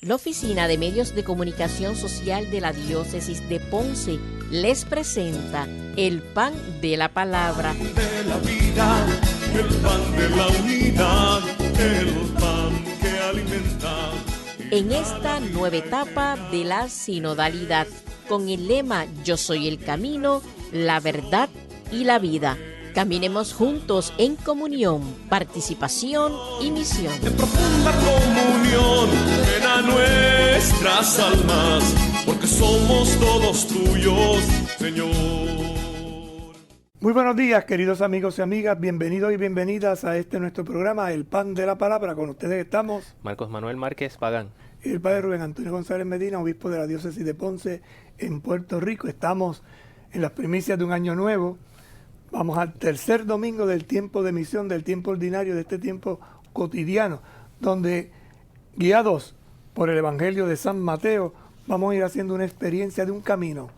La Oficina de Medios de Comunicación Social de la Diócesis de Ponce les presenta el pan de la palabra. De la vida, el pan de la unidad, el pan que alimenta. En esta nueva etapa de la sinodalidad, con el lema Yo soy el camino, la verdad y la vida. Caminemos juntos en comunión, participación y misión. En profunda comunión, ven a nuestras almas, porque somos todos tuyos, Señor. Muy buenos días, queridos amigos y amigas. Bienvenidos y bienvenidas a este nuestro programa, El Pan de la Palabra. Con ustedes estamos Marcos Manuel Márquez Pagán y el Padre Rubén Antonio González Medina, obispo de la Diócesis de Ponce en Puerto Rico. Estamos en las primicias de un año nuevo. Vamos al tercer domingo del tiempo de misión, del tiempo ordinario, de este tiempo cotidiano, donde, guiados por el Evangelio de San Mateo, vamos a ir haciendo una experiencia de un camino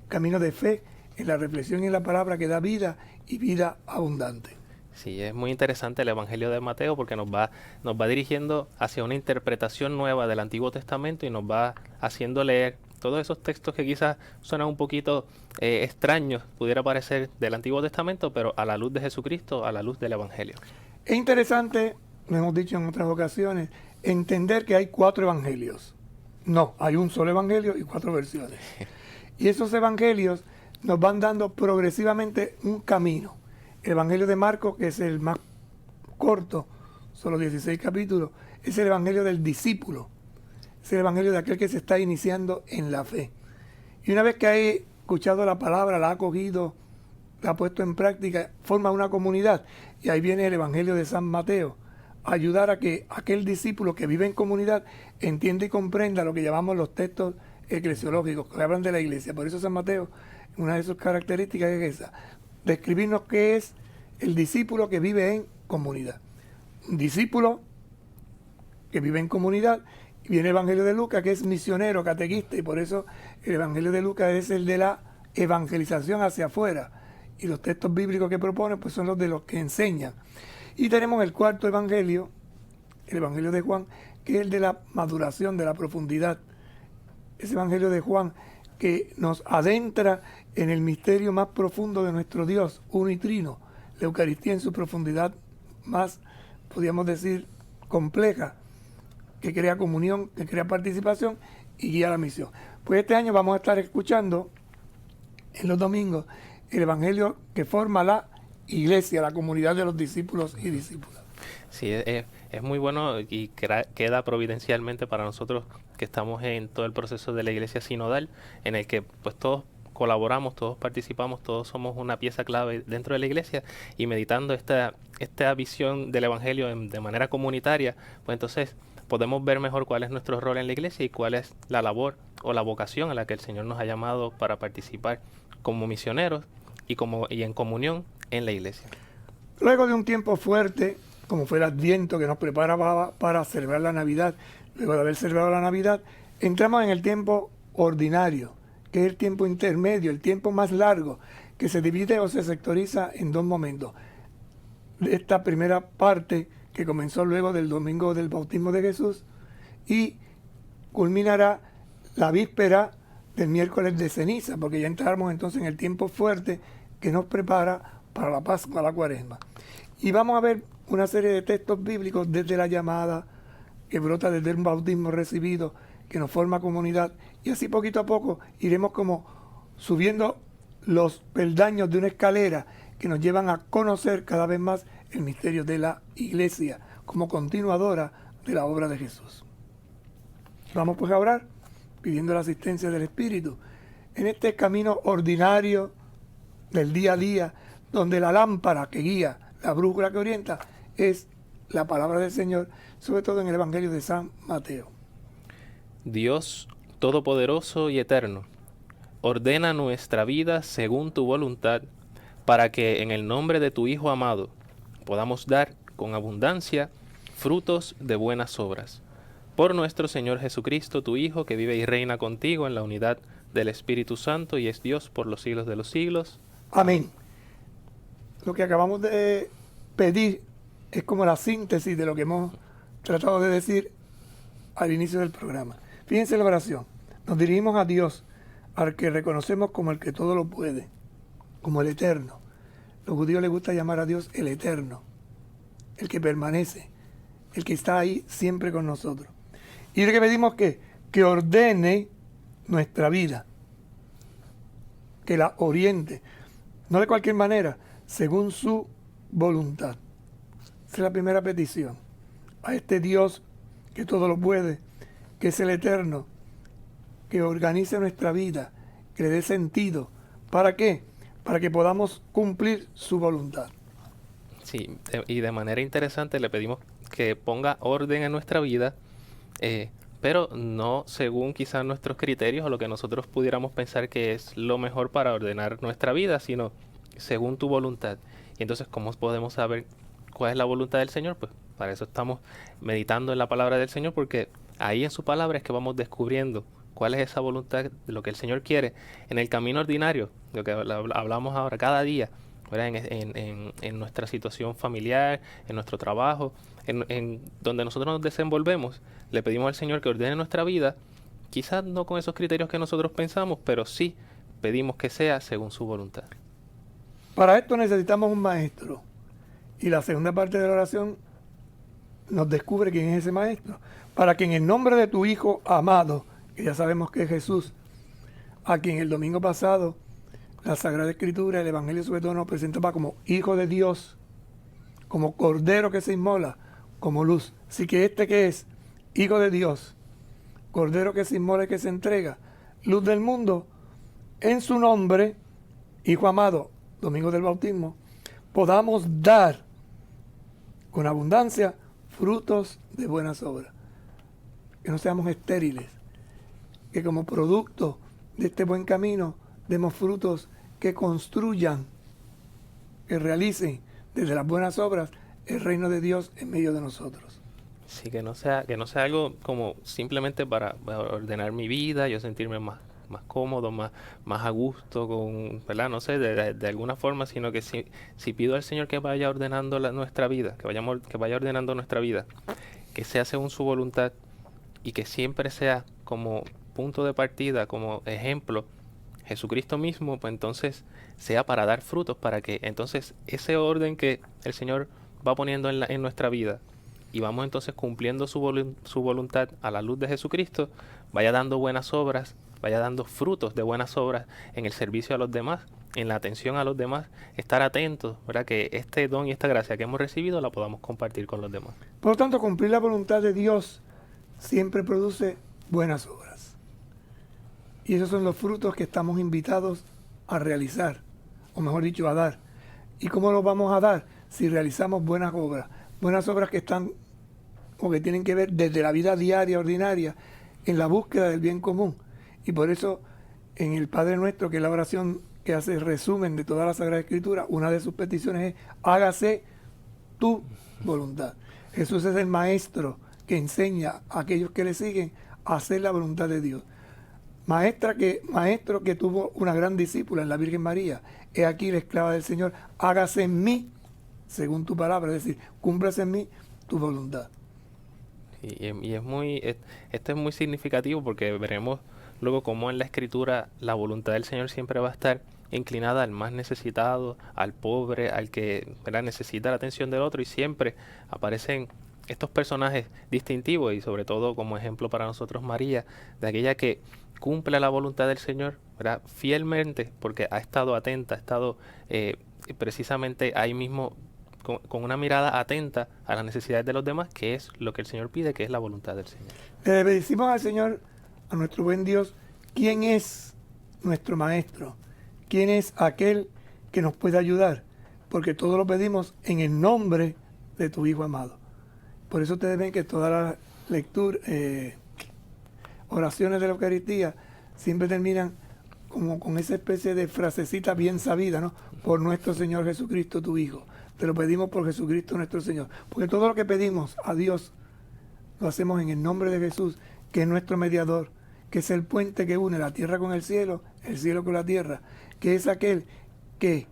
de fe en la reflexión y en la palabra que da vida y vida abundante. Sí, es muy interesante el Evangelio de Mateo porque nos va dirigiendo hacia una interpretación nueva del Antiguo Testamento y nos va haciendo leer todos esos textos que quizás suenan un poquito extraños, pudiera parecer del Antiguo Testamento, pero a la luz de Jesucristo, a la luz del Evangelio. Es interesante, lo hemos dicho en otras ocasiones, entender que hay 4 evangelios. No, hay un solo evangelio y 4 versiones. Y esos evangelios nos van dando progresivamente un camino. El evangelio de Marcos, que es el más corto, solo 16 capítulos, es el evangelio del discípulo. Es el evangelio de aquel que se está iniciando en la fe. Y una vez que ha escuchado la palabra, la ha cogido, la ha puesto en práctica, forma una comunidad. Y ahí viene el evangelio de San Mateo, a ayudar a que aquel discípulo que vive en comunidad entienda y comprenda lo que llamamos los textos eclesiológicos, que hablan de la iglesia. Por eso San Mateo, una de sus características es esa, describirnos qué es el discípulo que vive en comunidad. Un discípulo que vive en comunidad. Viene el Evangelio de Lucas, que es misionero, catequista, y por eso el Evangelio de Lucas es el de la evangelización hacia afuera. Y los textos bíblicos que propone pues son los de los que enseñan. Y tenemos el cuarto Evangelio, el Evangelio de Juan, que es el de la maduración, de la profundidad. Ese Evangelio de Juan que nos adentra en el misterio más profundo de nuestro Dios, uno y trino, la Eucaristía en su profundidad más, podríamos decir, compleja, que crea comunión, que crea participación y guía la misión. Pues este año vamos a estar escuchando en los domingos el evangelio que forma la iglesia, la comunidad de los discípulos y discípulas. Sí, es muy bueno y queda providencialmente para nosotros que estamos en todo el proceso de la iglesia sinodal, en el que pues todos colaboramos, todos participamos, todos somos una pieza clave dentro de la iglesia, y meditando esta visión del evangelio de manera comunitaria, pues entonces podemos ver mejor cuál es nuestro rol en la iglesia y cuál es la labor o la vocación a la que el Señor nos ha llamado para participar como misioneros y en comunión en la iglesia. Luego de un tiempo fuerte, como fue el Adviento que nos preparaba para celebrar la Navidad, luego de haber celebrado la Navidad, entramos en el tiempo ordinario, que es el tiempo intermedio, el tiempo más largo, que se divide o se sectoriza en 2 momentos. Esta primera parte que comenzó luego del domingo del bautismo de Jesús y culminará la víspera del miércoles de ceniza, porque ya entramos entonces en el tiempo fuerte que nos prepara para la Pascua, la Cuaresma. Y vamos a ver una serie de textos bíblicos desde la llamada, que brota desde un bautismo recibido, que nos forma comunidad, y así poquito a poco iremos como subiendo los peldaños de una escalera que nos llevan a conocer cada vez más el misterio de la iglesia como continuadora de la obra de Jesús. Vamos pues a orar pidiendo la asistencia del Espíritu en este camino ordinario del día a día, donde la lámpara que guía, la brújula que orienta, es la palabra del Señor, sobre todo en el Evangelio de San Mateo. Dios Todopoderoso y Eterno, ordena nuestra vida según tu voluntad, para que en el nombre de tu Hijo amado podamos dar con abundancia frutos de buenas obras. Por nuestro Señor Jesucristo, tu Hijo, que vive y reina contigo en la unidad del Espíritu Santo y es Dios por los siglos de los siglos. Amén. Lo que acabamos de pedir es como la síntesis de lo que hemos tratado de decir al inicio del programa. Fíjense la oración. Nos dirigimos a Dios, al que reconocemos como el que todo lo puede, como el eterno. Los judíos les gusta llamar a Dios el eterno, el que permanece, el que está ahí siempre con nosotros. Y le pedimos que ordene nuestra vida, que la oriente, no de cualquier manera, según su voluntad. Esa es la primera petición. A este Dios que todo lo puede, que es el eterno, que organice nuestra vida, que le dé sentido. ¿Para qué? Para que podamos cumplir su voluntad. Sí, y de manera interesante le pedimos que ponga orden en nuestra vida, pero no según quizás nuestros criterios o lo que nosotros pudiéramos pensar que es lo mejor para ordenar nuestra vida, sino según tu voluntad. Y entonces, ¿cómo podemos saber cuál es la voluntad del Señor? Pues para eso estamos meditando en la palabra del Señor, porque ahí en su palabra es que vamos descubriendo cuál es esa voluntad de lo que el Señor quiere en el camino ordinario, lo que hablamos ahora cada día, ¿verdad? En nuestra situación familiar, en nuestro trabajo, en donde nosotros nos desenvolvemos. Le pedimos al Señor que ordene nuestra vida, quizás no con esos criterios que nosotros pensamos, pero sí pedimos que sea según su voluntad. Para esto necesitamos un maestro. Y la segunda parte de la oración nos descubre quién es ese maestro. Para que en el nombre de tu Hijo amado, que ya sabemos que es Jesús, a quien el domingo pasado la Sagrada Escritura, el Evangelio sobre todo nos presentaba como Hijo de Dios, como Cordero que se inmola, como luz. Así que este que es Hijo de Dios, Cordero que se inmola y que se entrega, luz del mundo, en su nombre, Hijo amado, domingo del bautismo, podamos dar con abundancia frutos de buenas obras. Que no seamos estériles, que como producto de este buen camino demos frutos que construyan, que realicen desde las buenas obras el reino de Dios en medio de nosotros. Sí, que no sea algo como simplemente para ordenar mi vida, yo sentirme más cómodo, más a gusto, ¿verdad? No sé, de alguna forma, sino que si pido al Señor que vaya ordenando nuestra vida, que vaya ordenando nuestra vida, que sea según su voluntad y que siempre sea como punto de partida, como ejemplo, Jesucristo mismo, pues entonces sea para dar frutos, para que entonces ese orden que el Señor va poniendo en nuestra vida y vamos entonces cumpliendo su voluntad a la luz de Jesucristo, vaya dando buenas obras, vaya dando frutos de buenas obras en el servicio a los demás, en la atención a los demás, estar atentos, ¿verdad? Que este don y esta gracia que hemos recibido la podamos compartir con los demás. Por lo tanto, cumplir la voluntad de Dios siempre produce buenas obras. Y esos son los frutos que estamos invitados a realizar, o mejor dicho, a dar. ¿Y cómo los vamos a dar? Si realizamos buenas obras que están o que tienen que ver desde la vida diaria, ordinaria, en la búsqueda del bien común. Y por eso en el Padre Nuestro, que es la oración que hace el resumen de toda la Sagrada Escritura, una de sus peticiones es: hágase tu voluntad. Jesús es el maestro que enseña a aquellos que le siguen a hacer la voluntad de Dios. Maestro que tuvo una gran discípula en la Virgen María. He aquí la esclava del Señor, hágase en mí según tu palabra, es decir, cúmplase en mí tu voluntad. Y esto es muy significativo, porque veremos luego cómo en la Escritura la voluntad del Señor siempre va a estar inclinada al más necesitado, al pobre, al que, ¿verdad?, necesita la atención del otro, y siempre aparecen estos personajes distintivos, y sobre todo como ejemplo para nosotros María, de aquella que cumple la voluntad del Señor, ¿verdad?, fielmente, porque ha estado atenta, ha estado precisamente ahí mismo con una mirada atenta a las necesidades de los demás, que es lo que el Señor pide, que es la voluntad del Señor. Le decimos al Señor, a nuestro buen Dios, quién es nuestro maestro, quién es aquel que nos puede ayudar, porque todo lo pedimos en el nombre de tu Hijo amado. Por eso ustedes ven que todas las lecturas, oraciones de la Eucaristía siempre terminan como con esa especie de frasecita bien sabida, ¿no? Por nuestro Señor Jesucristo, tu Hijo. Te lo pedimos por Jesucristo nuestro Señor. Porque todo lo que pedimos a Dios lo hacemos en el nombre de Jesús, que es nuestro mediador, que es el puente que une la tierra con el cielo con la tierra, que es aquel que,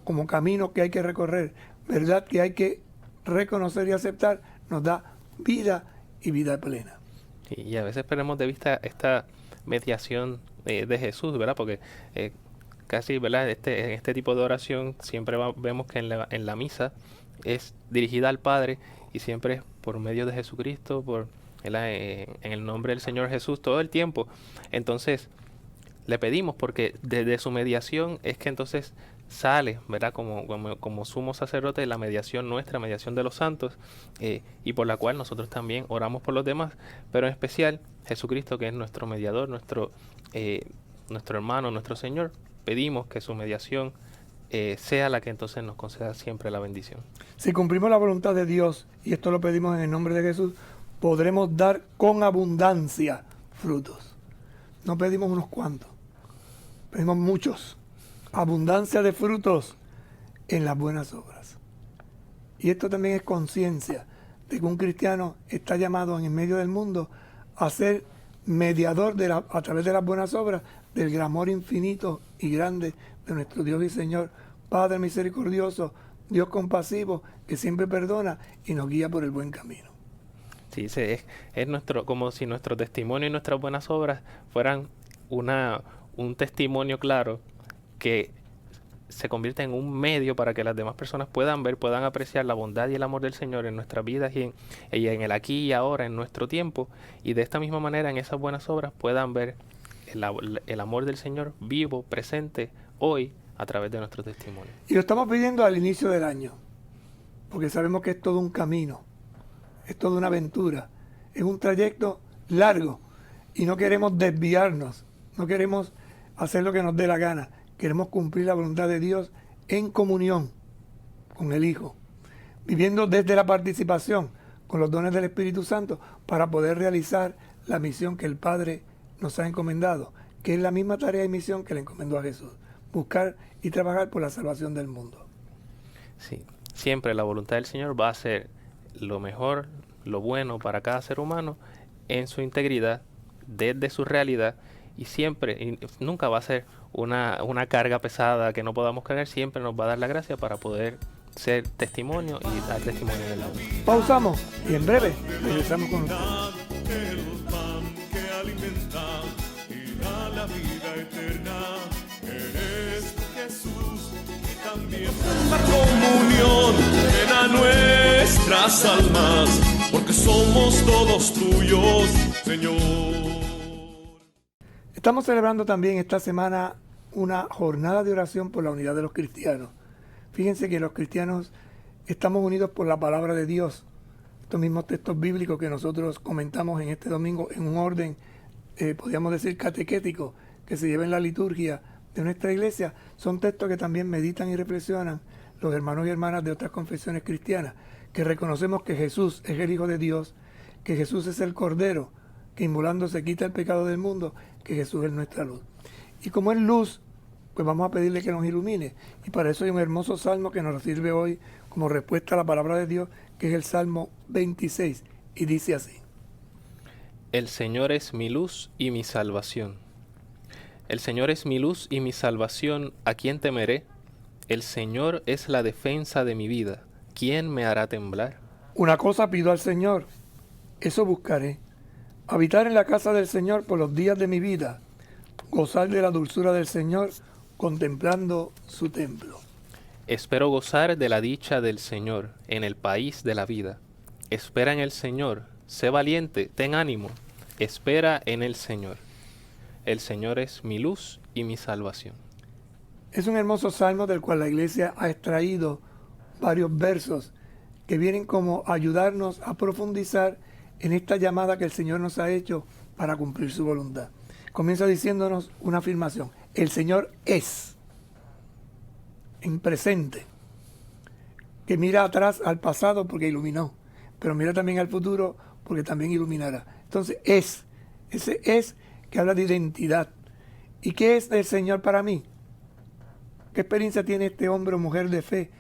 como camino que hay que recorrer, verdad que hay que reconocer y aceptar, nos da vida y vida plena. Y a veces perdemos de vista esta mediación de Jesús, ¿verdad? Porque casi, ¿verdad? En este tipo de oración siempre vemos que en la misa es dirigida al Padre y siempre es por medio de Jesucristo, en el nombre del Señor Jesús todo el tiempo. Entonces, le pedimos porque desde su mediación es que entonces sale, ¿verdad? Como sumo sacerdote, la mediación nuestra, mediación de los santos, y por la cual nosotros también oramos por los demás, pero en especial Jesucristo, que es nuestro mediador, nuestro hermano, nuestro Señor, pedimos que su mediación sea la que entonces nos conceda siempre la bendición. Si cumplimos la voluntad de Dios, y esto lo pedimos en el nombre de Jesús, podremos dar con abundancia frutos. No pedimos unos cuantos, pedimos muchos. Abundancia de frutos en las buenas obras. Y esto también es conciencia de que un cristiano está llamado en el medio del mundo a ser mediador a través de las buenas obras del gran amor infinito y grande de nuestro Dios y Señor, Padre misericordioso, Dios compasivo, que siempre perdona y nos guía por el buen camino. Sí, es como si nuestro testimonio y nuestras buenas obras fueran un testimonio claro que se convierte en un medio para que las demás personas puedan apreciar la bondad y el amor del Señor en nuestras vidas y en el aquí y ahora, en nuestro tiempo, y de esta misma manera en esas buenas obras puedan ver el amor del Señor vivo, presente, hoy, a través de nuestro testimonio. Y lo estamos pidiendo al inicio del año, porque sabemos que es todo un camino, es toda una aventura, es un trayecto largo, y no queremos desviarnos, no queremos hacer lo que nos dé la gana. Queremos cumplir la voluntad de Dios en comunión con el Hijo, viviendo desde la participación con los dones del Espíritu Santo para poder realizar la misión que el Padre nos ha encomendado, que es la misma tarea y misión que le encomendó a Jesús, buscar y trabajar por la salvación del mundo. Sí, siempre la voluntad del Señor va a ser lo mejor, lo bueno para cada ser humano en su integridad, desde su realidad, y nunca va a ser una carga pesada que no podamos cargar, siempre nos va a dar la gracia para poder ser testimonio y dar testimonio del amor. Pausamos y en breve regresamos con ustedes. El pan que alimenta y da la vida eterna, eres Jesús, y también la comunión llena nuestras almas, porque somos todos tuyos, Señor. Estamos celebrando también esta semana una jornada de oración por la unidad de los cristianos. Fíjense que los cristianos estamos unidos por la palabra de Dios. Estos mismos textos bíblicos que nosotros comentamos en este domingo en un orden, podríamos decir catequético, que se lleva en la liturgia de nuestra iglesia, son textos que también meditan y reflexionan los hermanos y hermanas de otras confesiones cristianas, que reconocemos que Jesús es el Hijo de Dios, que Jesús es el Cordero, que inmolándose quita el pecado del mundo, que Jesús es nuestra luz. Y como es luz, pues vamos a pedirle que nos ilumine. Y para eso hay un hermoso salmo que nos sirve hoy como respuesta a la palabra de Dios, que es el Salmo 26, y dice así: El Señor es mi luz y mi salvación. El Señor es mi luz y mi salvación, ¿a quién temeré? El Señor es la defensa de mi vida, ¿quién me hará temblar? Una cosa pido al Señor, eso buscaré: habitar en la casa del Señor por los días de mi vida, gozar de la dulzura del Señor, contemplando su templo. Espero gozar de la dicha del Señor en el país de la vida. Espera en el Señor, sé valiente, ten ánimo, espera en el Señor. El Señor es mi luz y mi salvación. Es un hermoso salmo del cual la iglesia ha extraído varios versos que vienen como a ayudarnos a profundizar en esta llamada que el Señor nos ha hecho para cumplir su voluntad. Comienza diciéndonos una afirmación: el Señor es, en presente, que mira atrás al pasado porque iluminó, pero mira también al futuro porque también iluminará. Entonces ese es que habla de identidad. ¿Y qué es el Señor para mí? ¿Qué experiencia tiene este hombre o mujer de fe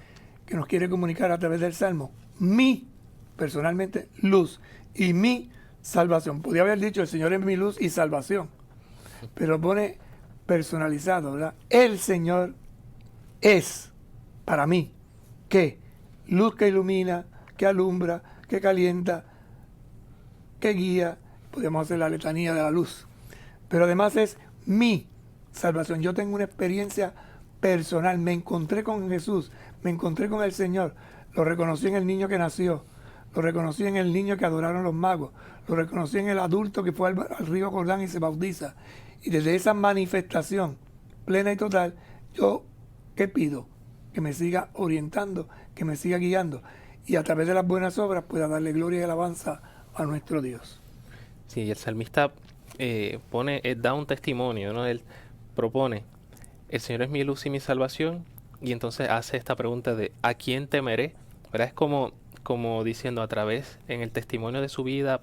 que nos quiere comunicar a través del Salmo? Mi, personalmente, luz, y mi salvación. Podría haber dicho: el Señor es mi luz y salvación, pero lo pone personalizado, ¿verdad? El Señor es para mí, ¿qué? Luz que ilumina, que alumbra, que calienta, que guía, podemos hacer la letanía de la luz. Pero además es mi salvación. Yo tengo una experiencia personal, me encontré con Jesús, me encontré con el Señor, lo reconocí en el niño que nació, lo reconocí en el niño que adoraron los magos, lo reconocí en el adulto que fue al río Jordán y se bautiza. Y desde esa manifestación plena y total, yo, ¿qué pido? Que me siga orientando, que me siga guiando y a través de las buenas obras pueda darle gloria y alabanza a nuestro Dios. Sí, el salmista da un testimonio, ¿no? Él propone, el Señor es mi luz y mi salvación, y entonces hace esta pregunta de ¿a quién temeré? ¿Verdad? Es como diciendo a través, en el testimonio de su vida,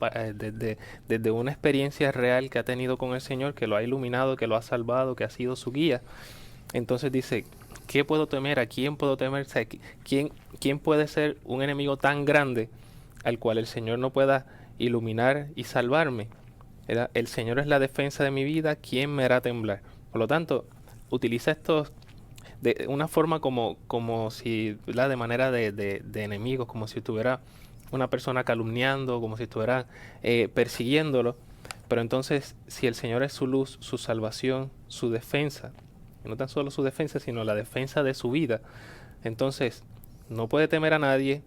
desde una experiencia real que ha tenido con el Señor, que lo ha iluminado, que lo ha salvado, que ha sido su guía. Entonces dice, ¿qué puedo temer? ¿A quién puedo temer? O sea, ¿quién puede ser un enemigo tan grande al cual el Señor no pueda iluminar y salvarme? ¿Verdad? El Señor es la defensa de mi vida, ¿quién me hará temblar? Por lo tanto, utiliza estos de una forma como si, ¿verdad? De manera de enemigos, como si estuviera una persona calumniando, como si estuviera persiguiéndolo. Pero entonces, si el Señor es su luz, su salvación, su defensa, y no tan solo su defensa, sino la defensa de su vida, entonces no puede temer a nadie,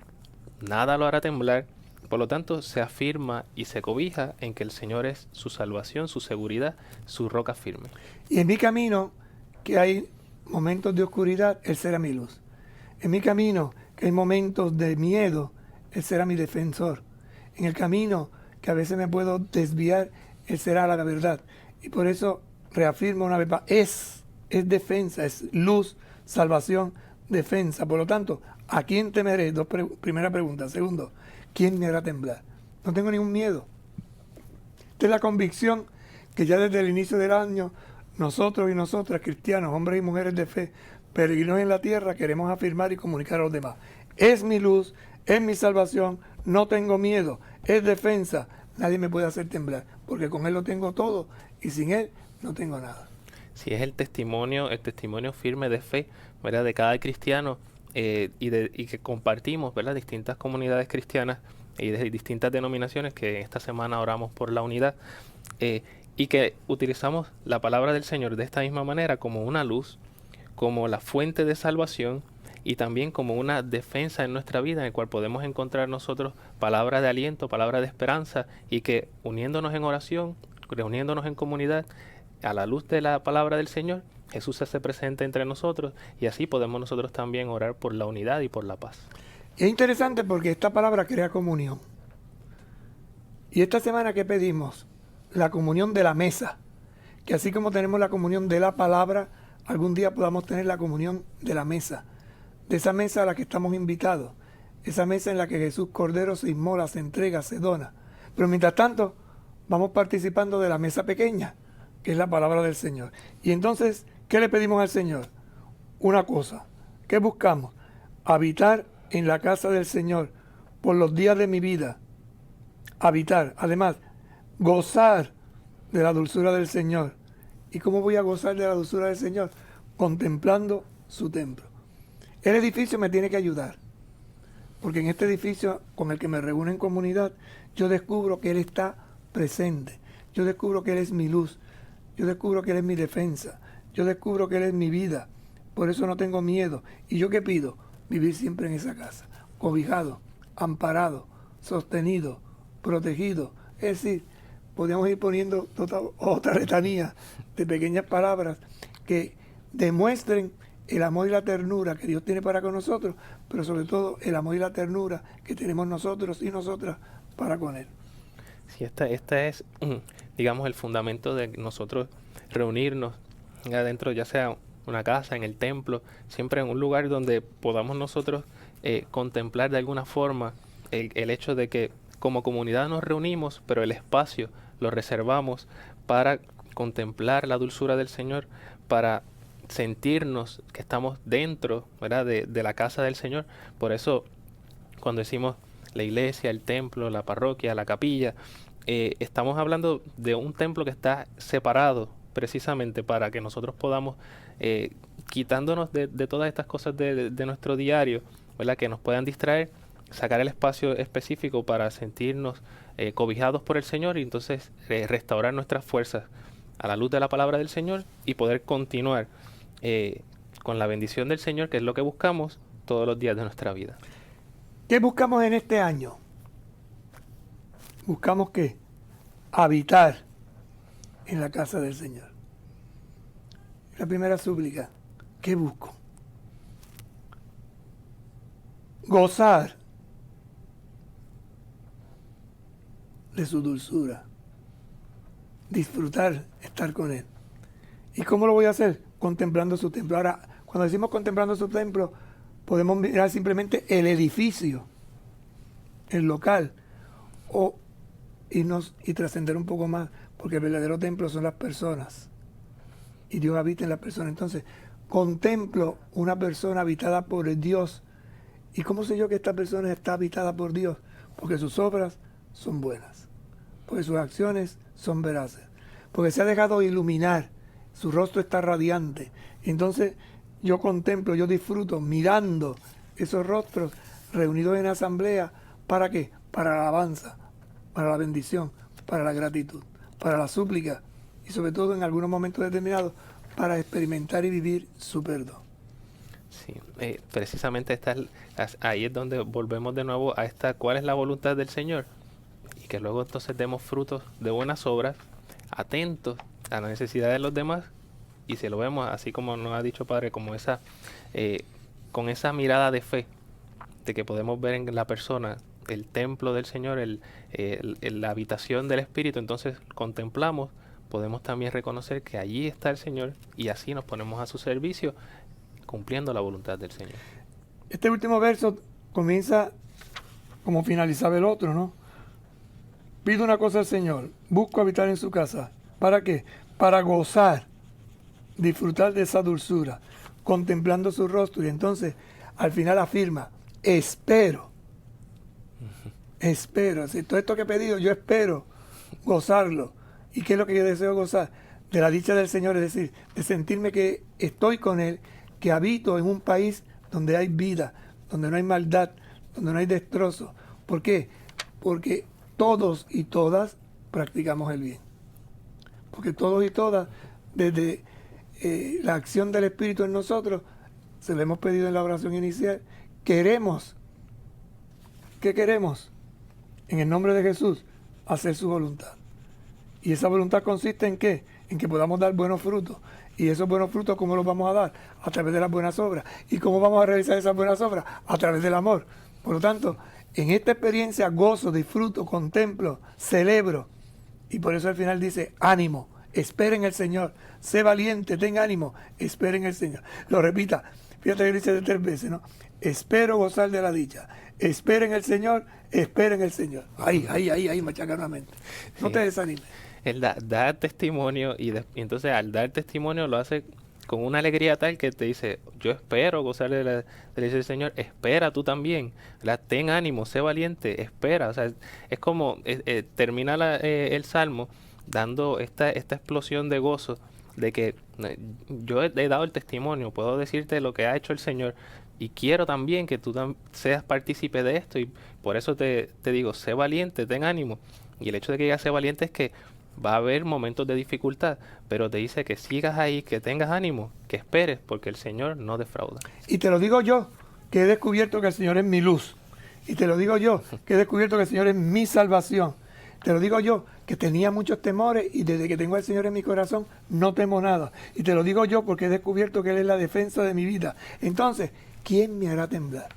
nada lo hará temblar. Por lo tanto, se afirma y se cobija en que el Señor es su salvación, su seguridad, su roca firme. Y en mi camino, que hay momentos de oscuridad, Él será mi luz. En mi camino, que hay momentos de miedo, Él será mi defensor. En el camino, que a veces me puedo desviar, Él será la verdad. Y por eso reafirmo una vez más, es defensa, es luz, salvación, defensa. Por lo tanto, ¿a quién temeré? Primera pregunta. Segundo, ¿quién me hará temblar? No tengo ningún miedo. Esta es la convicción que ya desde el inicio del año nosotros y nosotras, cristianos, hombres y mujeres de fe, peregrinos en la tierra, queremos afirmar y comunicar a los demás. Es mi luz, es mi salvación, no tengo miedo, es defensa, nadie me puede hacer temblar, porque con Él lo tengo todo y sin Él no tengo nada. Sí, es el testimonio firme de fe, ¿verdad? De cada cristiano y que compartimos, ¿verdad? Distintas comunidades cristianas y de distintas denominaciones que esta semana oramos por la unidad. Y que utilizamos la palabra del Señor de esta misma manera como una luz, como la fuente de salvación y también como una defensa en nuestra vida en el cual podemos encontrar nosotros palabra de aliento, palabra de esperanza y que uniéndonos en oración, reuniéndonos en comunidad a la luz de la palabra del Señor, Jesús se hace presente entre nosotros y así podemos nosotros también orar por la unidad y por la paz. Es interesante porque esta palabra crea comunión. Y esta semana, ¿qué pedimos? La comunión de la mesa, que así como tenemos la comunión de la palabra, algún día podamos tener la comunión de la mesa, de esa mesa a la que estamos invitados, esa mesa en la que Jesús Cordero se inmola, se entrega, se dona. Pero mientras tanto, vamos participando de la mesa pequeña, que es la palabra del Señor. Y entonces, ¿qué le pedimos al Señor? Una cosa, ¿qué buscamos? Habitar en la casa del Señor por los días de mi vida. Habitar, además, gozar de la dulzura del Señor. ¿Y cómo voy a gozar de la dulzura del Señor? Contemplando su templo. El edificio me tiene que ayudar, porque en este edificio con el que me reúno en comunidad, yo descubro que Él está presente. Yo descubro que Él es mi luz. Yo descubro que Él es mi defensa. Yo descubro que Él es mi vida. Por eso no tengo miedo. ¿Y yo qué pido? Vivir siempre en esa casa, cobijado, amparado, sostenido, protegido. Es decir, podríamos ir poniendo otra letanía de pequeñas palabras que demuestren el amor y la ternura que Dios tiene para con nosotros, pero sobre todo el amor y la ternura que tenemos nosotros y nosotras para con Él. Sí, esta es, digamos, el fundamento de nosotros reunirnos adentro, ya sea una casa, en el templo, siempre en un lugar donde podamos nosotros contemplar de alguna forma el hecho de que como comunidad nos reunimos, pero el espacio lo reservamos para contemplar la dulzura del Señor, para sentirnos que estamos dentro, ¿verdad? de la casa del Señor. Por eso, cuando decimos la iglesia, el templo, la parroquia, la capilla, estamos hablando de un templo que está separado precisamente para que nosotros podamos, quitándonos de todas estas cosas de nuestro diario, ¿verdad? Que nos puedan distraer, sacar el espacio específico para sentirnos cobijados por el Señor y entonces restaurar nuestras fuerzas a la luz de la palabra del Señor y poder continuar con la bendición del Señor, que es lo que buscamos todos los días de nuestra vida. ¿Qué buscamos en este año? Buscamos ¿qué? Habitar en la casa del Señor. La primera súplica, ¿qué busco? Gozar de su dulzura, disfrutar, estar con Él. ¿Y cómo lo voy a hacer? Contemplando su templo. Ahora, cuando decimos contemplando su templo, podemos mirar simplemente el edificio, el local, o irnos y trascender un poco más, porque el verdadero templo son las personas, y Dios habita en las personas. Entonces, contemplo una persona habitada por el Dios. ¿Y cómo sé yo que esta persona está habitada por Dios? Porque sus obras son buenas, porque sus acciones son veraces, porque se ha dejado iluminar, su rostro está radiante. Entonces yo contemplo, yo disfruto mirando esos rostros reunidos en asamblea. ¿Para qué? Para la alabanza, para la bendición, para la gratitud, para la súplica y sobre todo en algunos momentos determinados para experimentar y vivir su perdón. Sí, precisamente ahí es donde volvemos de nuevo a cuál es la voluntad del Señor, y que luego entonces demos frutos de buenas obras, atentos a la necesidad de los demás, y si lo vemos así como nos ha dicho Padre, como con esa mirada de fe, de que podemos ver en la persona el templo del Señor, la habitación del Espíritu, entonces contemplamos, podemos también reconocer que allí está el Señor, y así nos ponemos a su servicio, cumpliendo la voluntad del Señor. Este último verso comienza como finalizaba el otro, ¿no? Pido una cosa al Señor, busco habitar en su casa. ¿Para qué? Para gozar, disfrutar de esa dulzura, contemplando su rostro. Y entonces, al final afirma, espero. Espero. Así, todo esto que he pedido, yo espero gozarlo. ¿Y qué es lo que yo deseo gozar? De la dicha del Señor, es decir, de sentirme que estoy con Él, que habito en un país donde hay vida, donde no hay maldad, donde no hay destrozo. ¿Por qué? Porque todos y todas practicamos el bien. Porque todos y todas, desde la acción del Espíritu en nosotros, se lo hemos pedido en la oración inicial, queremos, ¿qué queremos? En el nombre de Jesús, hacer su voluntad. Y esa voluntad consiste en ¿qué? En que podamos dar buenos frutos. Y esos buenos frutos, ¿cómo los vamos a dar? A través de las buenas obras. ¿Y cómo vamos a realizar esas buenas obras? A través del amor. Por lo tanto, en esta experiencia gozo, disfruto, contemplo, celebro. Y por eso al final dice, ánimo, espera en el Señor, sé valiente, ten ánimo, espera en el Señor. Lo repita, fíjate que dice 3 veces, ¿no? Espero gozar de la dicha. Espera en el Señor, espera en el Señor. Ahí, machacanamente. No te desanimes. Él da testimonio y entonces al dar testimonio lo hace con una alegría tal que te dice, yo espero gozar de la dicha del Señor, espera tú también, ten ánimo, sé valiente, espera. O sea, es como termina el Salmo dando esta explosión de gozo de que yo he dado el testimonio, puedo decirte lo que ha hecho el Señor y quiero también que tú seas partícipe de esto, y por eso te digo, sé valiente, ten ánimo. Y el hecho de que diga sé valiente es que va a haber momentos de dificultad, pero te dice que sigas ahí, que tengas ánimo, que esperes, porque el Señor no defrauda. Y te lo digo yo, que he descubierto que el Señor es mi luz. Y te lo digo yo, que he descubierto que el Señor es mi salvación. Te lo digo yo, que tenía muchos temores y desde que tengo al Señor en mi corazón no temo nada. Y te lo digo yo porque he descubierto que Él es la defensa de mi vida. Entonces, ¿quién me hará temblar?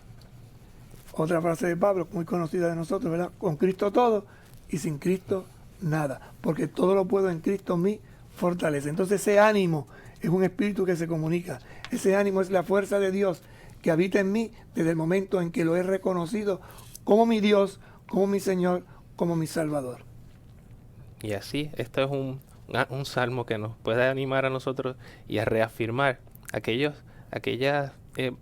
Otra frase de Pablo, muy conocida de nosotros, ¿verdad? Con Cristo todo y sin Cristo nada, porque todo lo puedo en Cristo mi fortaleza. Entonces ese ánimo es un espíritu que se comunica. Ese ánimo es la fuerza de Dios que habita en mí desde el momento en que lo he reconocido como mi Dios, como mi Señor, como mi Salvador. Y así, esto es un salmo que nos puede animar a nosotros y a reafirmar aquellas que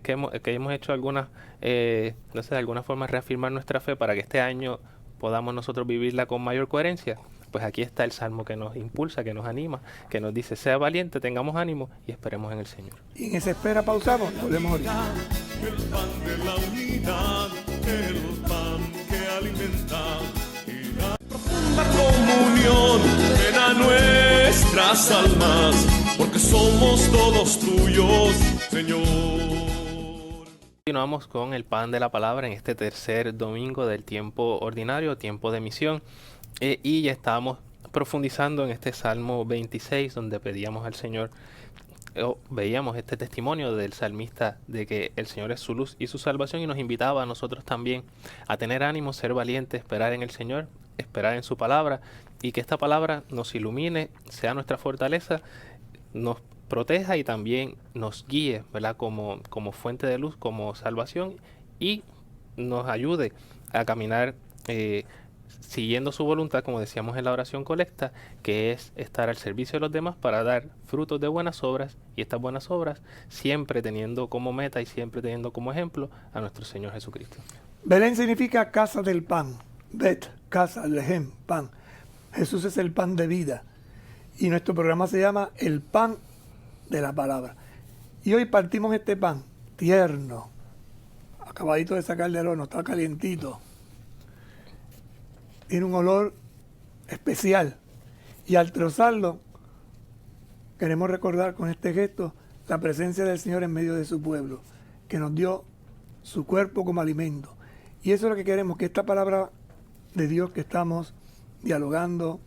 hemos hecho algunas, de alguna forma reafirmar nuestra fe para que este año podamos nosotros vivirla con mayor coherencia. Pues aquí está el Salmo que nos impulsa, que nos anima, que nos dice, sea valiente, tengamos ánimo y esperemos en el Señor. Y en esa espera pausamos, volvemos ahorita. El pan de la unidad, el pan que alimenta y nuestras almas, porque somos todos tuyos, Señor. Continuamos con el pan de la palabra en este tercer domingo del tiempo ordinario, tiempo de misión, y ya estábamos profundizando en este Salmo 26, donde pedíamos al Señor, veíamos este testimonio del salmista de que el Señor es su luz y su salvación, y nos invitaba a nosotros también a tener ánimo, ser valientes, esperar en el Señor, esperar en su palabra, y que esta palabra nos ilumine, sea nuestra fortaleza, nos proteja y también nos guíe, ¿verdad? Como fuente de luz, como salvación, y nos ayude a caminar siguiendo su voluntad, como decíamos en la oración colecta, que es estar al servicio de los demás para dar frutos de buenas obras, y estas buenas obras siempre teniendo como meta y siempre teniendo como ejemplo a nuestro Señor Jesucristo. Belén significa casa del pan. Bet, casa, lehem, pan. Jesús es el pan de vida. Y nuestro programa se llama El Pan de la Palabra. Y hoy partimos este pan tierno, acabadito de sacar del horno, está calientito. Tiene un olor especial. Y al trozarlo, queremos recordar con este gesto la presencia del Señor en medio de su pueblo, que nos dio su cuerpo como alimento. Y eso es lo que queremos, que esta palabra de Dios que estamos dialogando,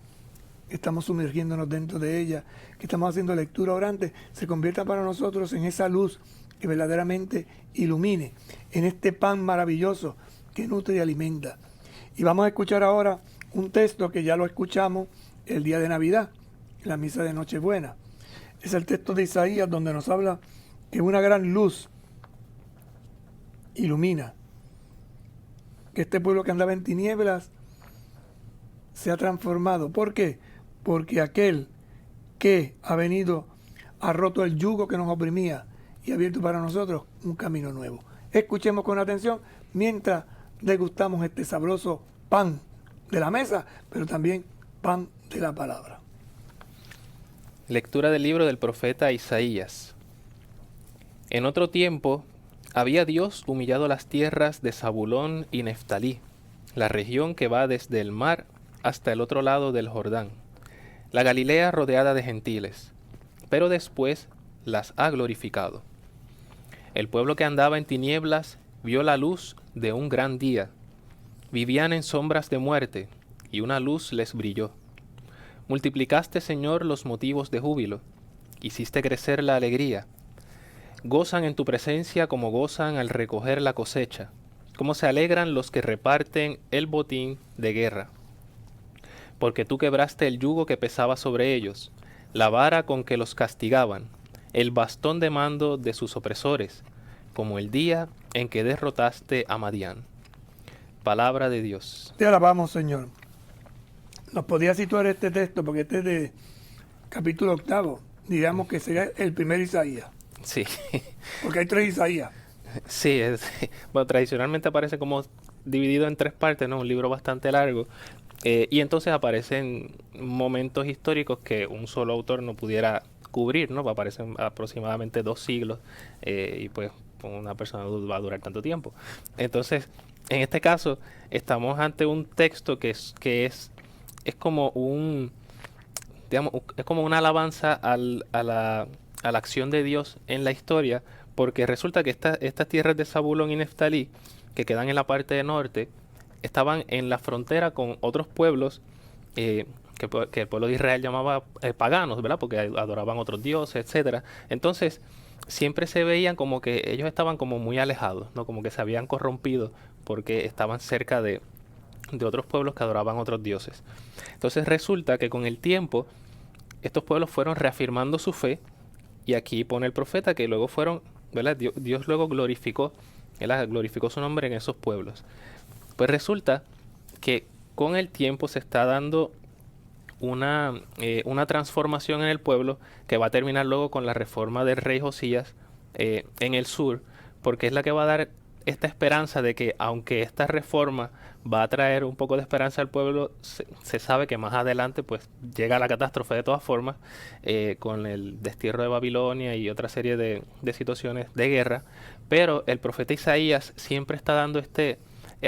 que estamos sumergiéndonos dentro de ella, que estamos haciendo lectura orante, se convierta para nosotros en esa luz que verdaderamente ilumine, en este pan maravilloso que nutre y alimenta. Y vamos a escuchar ahora un texto que ya lo escuchamos el día de Navidad, en la misa de Nochebuena. Es el texto de Isaías, donde nos habla que una gran luz ilumina, que este pueblo que andaba en tinieblas se ha transformado. ¿Por qué? Porque aquel que ha venido ha roto el yugo que nos oprimía y ha abierto para nosotros un camino nuevo. Escuchemos con atención mientras degustamos este sabroso pan de la mesa, pero también pan de la palabra. Lectura del libro del profeta Isaías. En otro tiempo había Dios humillado las tierras de Zabulón y Neftalí, la región que va desde el mar hasta el otro lado del Jordán, la Galilea rodeada de gentiles, pero después las ha glorificado. El pueblo que andaba en tinieblas vio la luz de un gran día. Vivían en sombras de muerte, y una luz les brilló. Multiplicaste, Señor, los motivos de júbilo, hiciste crecer la alegría. Gozan en tu presencia como gozan al recoger la cosecha, como se alegran los que reparten el botín de guerra. Porque tú quebraste el yugo que pesaba sobre ellos, la vara con que los castigaban, el bastón de mando de sus opresores, como el día en que derrotaste a Madián. Palabra de Dios. Te alabamos, Señor. Nos podía situar este texto, porque este es de capítulo 8, digamos que sería el primer Isaías. Sí. Porque hay 3 Isaías. Sí, bueno, tradicionalmente aparece como dividido en 3 partes, ¿no? Un libro bastante largo. Y entonces aparecen momentos históricos que un solo autor no pudiera cubrir, ¿no? Aparecen aproximadamente 2 siglos y pues una persona va a durar tanto tiempo. Entonces, en este caso, estamos ante un texto que es como un, digamos, es como una alabanza a la acción de Dios en la historia, porque resulta que estas tierras de Zabulón y Neftalí, que quedan en la parte de norte, estaban en la frontera con otros pueblos que el pueblo de Israel llamaba paganos, ¿verdad? Porque adoraban otros dioses, etcétera. Entonces, siempre se veían como que ellos estaban como muy alejados, ¿no? Como que se habían corrompido porque estaban cerca de otros pueblos que adoraban otros dioses. Entonces resulta que con el tiempo estos pueblos fueron reafirmando su fe, y aquí pone el profeta que luego fueron, ¿verdad? Dios luego glorificó su nombre en esos pueblos. Pues resulta que con el tiempo se está dando una transformación en el pueblo que va a terminar luego con la reforma del rey Josías en el sur, porque es la que va a dar esta esperanza de que, aunque esta reforma va a traer un poco de esperanza al pueblo, se sabe que más adelante pues llega la catástrofe de todas formas, con el destierro de Babilonia y otra serie de situaciones de guerra. Pero el profeta Isaías siempre está dando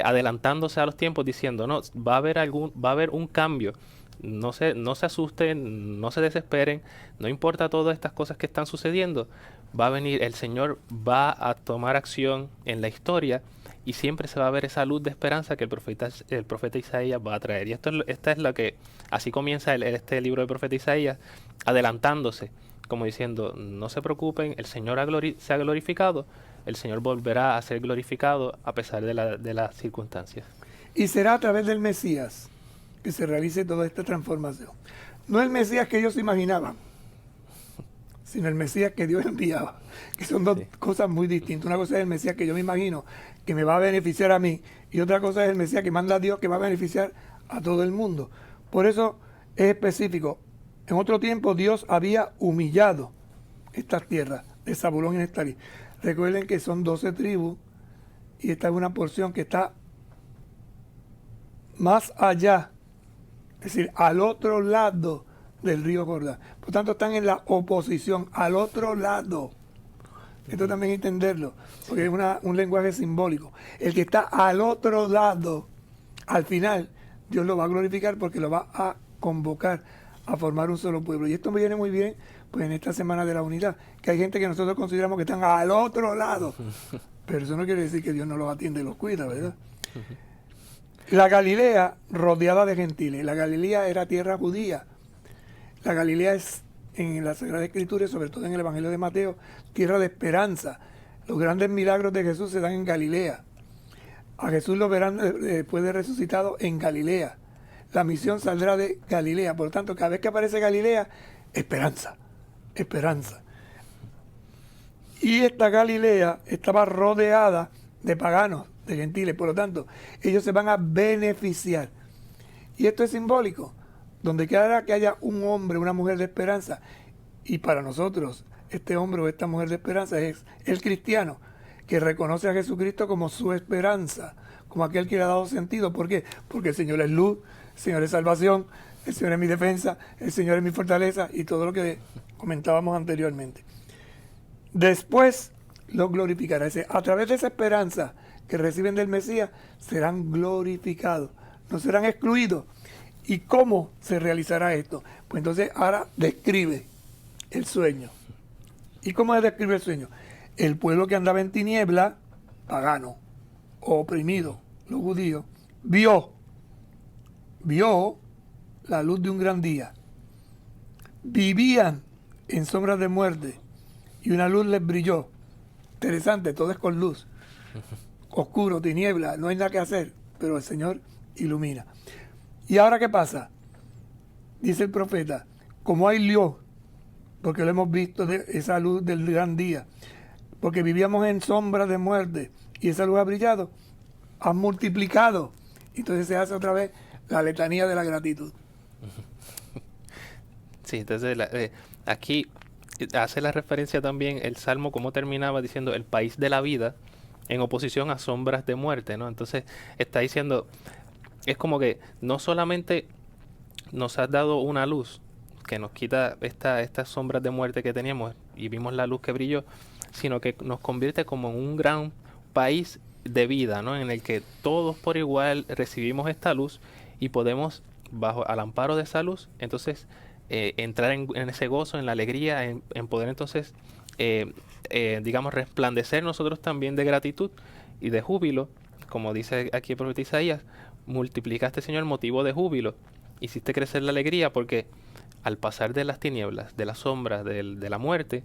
adelantándose a los tiempos, diciendo, no, va a haber un cambio no se asusten, no se desesperen, no importa todas estas cosas que están sucediendo, va a venir, el Señor va a tomar acción en la historia y siempre se va a ver esa luz de esperanza que el profeta Isaías va a traer. Y esta es la que, así comienza este libro del profeta Isaías, adelantándose, como diciendo, no se preocupen, el Señor se ha glorificado, el Señor volverá a ser glorificado a pesar de las circunstancias. Y será a través del Mesías que se realice toda esta transformación. No el Mesías que ellos imaginaban, sino el Mesías que Dios enviaba, que son dos cosas muy distintas. Una cosa es el Mesías que yo me imagino que me va a beneficiar a mí, y otra cosa es el Mesías que manda a Dios que va a beneficiar a todo el mundo. Por eso es específico. En otro tiempo Dios había humillado estas tierras de Zabulón y Neftalí. Recuerden que son 12 tribus y esta es una porción que está más allá, es decir, al otro lado del río Jordán. Por tanto, están en la oposición, al otro lado. Esto también hay que entenderlo, porque es un lenguaje simbólico. El que está al otro lado, al final, Dios lo va a glorificar porque lo va a convocar a formar un solo pueblo. Y esto me viene muy bien, pues en esta Semana de la Unidad, que hay gente que nosotros consideramos que están al otro lado. Pero eso no quiere decir que Dios no los atiende y los cuida, ¿verdad? La Galilea rodeada de gentiles. La Galilea era tierra judía. La Galilea es, en la Sagrada Escritura y sobre todo en el Evangelio de Mateo, tierra de esperanza. Los grandes milagros de Jesús se dan en Galilea. A Jesús lo verán después de resucitado en Galilea. La misión saldrá de Galilea. Por lo tanto, cada vez que aparece Galilea, esperanza, esperanza. Y esta Galilea estaba rodeada de paganos, de gentiles. Por lo tanto, ellos se van a beneficiar. Y esto es simbólico. Donde quiera que haya un hombre, una mujer de esperanza, y para nosotros, este hombre o esta mujer de esperanza es el cristiano, que reconoce a Jesucristo como su esperanza, como aquel que le ha dado sentido. ¿Por qué? Porque el Señor es luz, el Señor es salvación, el Señor es mi defensa, el Señor es mi fortaleza, y todo lo que comentábamos anteriormente. Después los glorificará. A través de esa esperanza que reciben del Mesías, serán glorificados, no serán excluidos. ¿Y cómo se realizará esto? Pues entonces ahora describe el sueño. ¿Y cómo se describe el sueño? El pueblo que andaba en tiniebla, pagano, oprimido, los judíos, vio la luz de un gran día. Vivían en sombras de muerte y una luz les brilló. Interesante, todo es con luz. Oscuro, tiniebla, no hay nada que hacer, pero el Señor ilumina. ¿Y ahora qué pasa? Dice el profeta, como hay luz, porque lo hemos visto de esa luz del gran día, porque vivíamos en sombras de muerte y esa luz ha brillado, ha multiplicado. Entonces se hace otra vez la letanía de la gratitud. Sí, entonces aquí hace la referencia también el Salmo, como terminaba diciendo el país de la vida en oposición a sombras de muerte, ¿no? Entonces está diciendo, es como que no solamente nos has dado una luz que nos quita estas sombras de muerte que teníamos y vimos la luz que brilló, sino que nos convierte como en un gran país de vida, ¿no? En el que todos por igual recibimos esta luz y podemos, bajo al amparo de esa luz, entonces entrar en ese gozo, en la alegría, en poder entonces, digamos, resplandecer nosotros también de gratitud y de júbilo, como dice aquí el profeta Isaías. Multiplicaste, Señor, motivo de júbilo, hiciste crecer la alegría, porque al pasar de las tinieblas, de las sombras, de la muerte,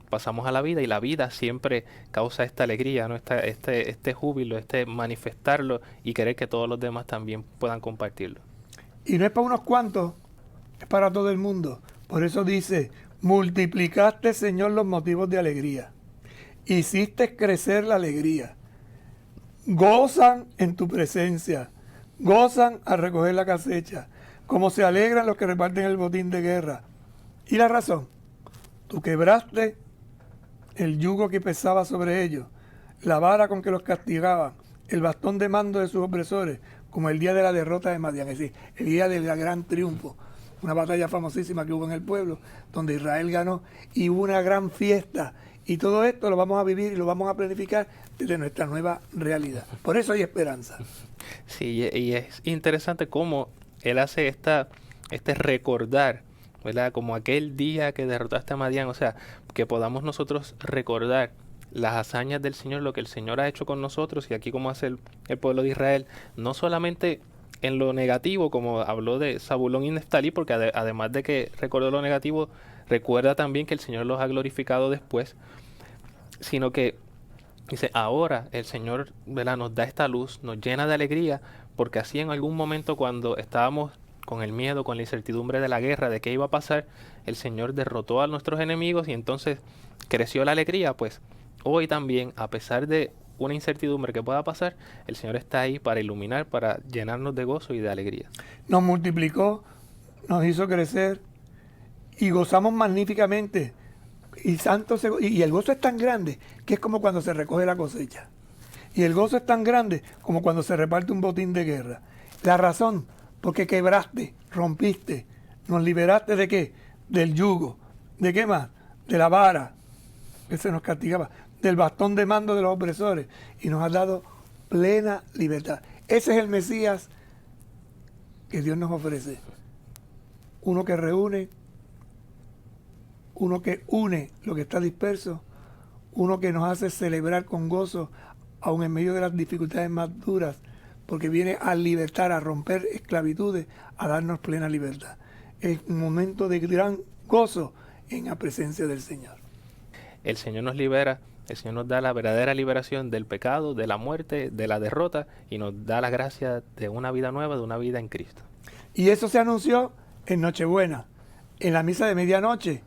pasamos a la vida, y la vida siempre causa esta alegría, ¿no? Este júbilo, manifestarlo y querer que todos los demás también puedan compartirlo. Y no es para unos cuantos, es para todo el mundo. Por eso dice, multiplicaste, Señor, los motivos de alegría, hiciste crecer la alegría, gozan en tu presencia, gozan al recoger la cosecha, como se alegran los que reparten el botín de guerra. Y la razón, tú quebraste el yugo que pesaba sobre ellos, la vara con que los castigaban, el bastón de mando de sus opresores, como el día de la derrota de Madián, es decir, el día del gran triunfo, una batalla famosísima que hubo en el pueblo, donde Israel ganó, y hubo una gran fiesta. Y todo esto lo vamos a vivir y lo vamos a planificar desde nuestra nueva realidad. Por eso hay esperanza. Sí, y es interesante cómo él hace esta este recordar, ¿verdad? Como aquel día que derrotaste a Madián, o sea, que podamos nosotros recordar las hazañas del Señor, lo que el Señor ha hecho con nosotros, y aquí como hace el pueblo de Israel, no solamente en lo negativo, como habló de Zabulón y Neftalí, porque además de que recordó lo negativo, recuerda también que el Señor los ha glorificado después, sino que dice, ahora el Señor, ¿verdad?, nos da esta luz, nos llena de alegría, porque así en algún momento cuando estábamos con el miedo, con la incertidumbre de la guerra, de qué iba a pasar, el Señor derrotó a nuestros enemigos y entonces creció la alegría. Pues hoy también, a pesar de una incertidumbre que pueda pasar, el Señor está ahí para iluminar, para llenarnos de gozo y de alegría. Nos multiplicó, nos hizo crecer y gozamos magníficamente. Y el gozo es tan grande que es como cuando se recoge la cosecha. Y el gozo es tan grande como cuando se reparte un botín de guerra. La razón, porque quebraste, rompiste, nos liberaste ¿de qué? Del yugo. ¿De qué más? De la vara que se nos castigaba, del bastón de mando de los opresores, y nos has dado plena libertad. Ese es el Mesías que Dios nos ofrece. Uno que reúne, uno que une lo que está disperso, uno que nos hace celebrar con gozo aun en medio de las dificultades más duras, porque viene a libertar, a romper esclavitudes, a darnos plena libertad. Es un momento de gran gozo en la presencia del Señor. El Señor nos libera, el Señor nos da la verdadera liberación del pecado, de la muerte, de la derrota, y nos da la gracia de una vida nueva, de una vida en Cristo. Y eso se anunció en Nochebuena, en la misa de medianoche.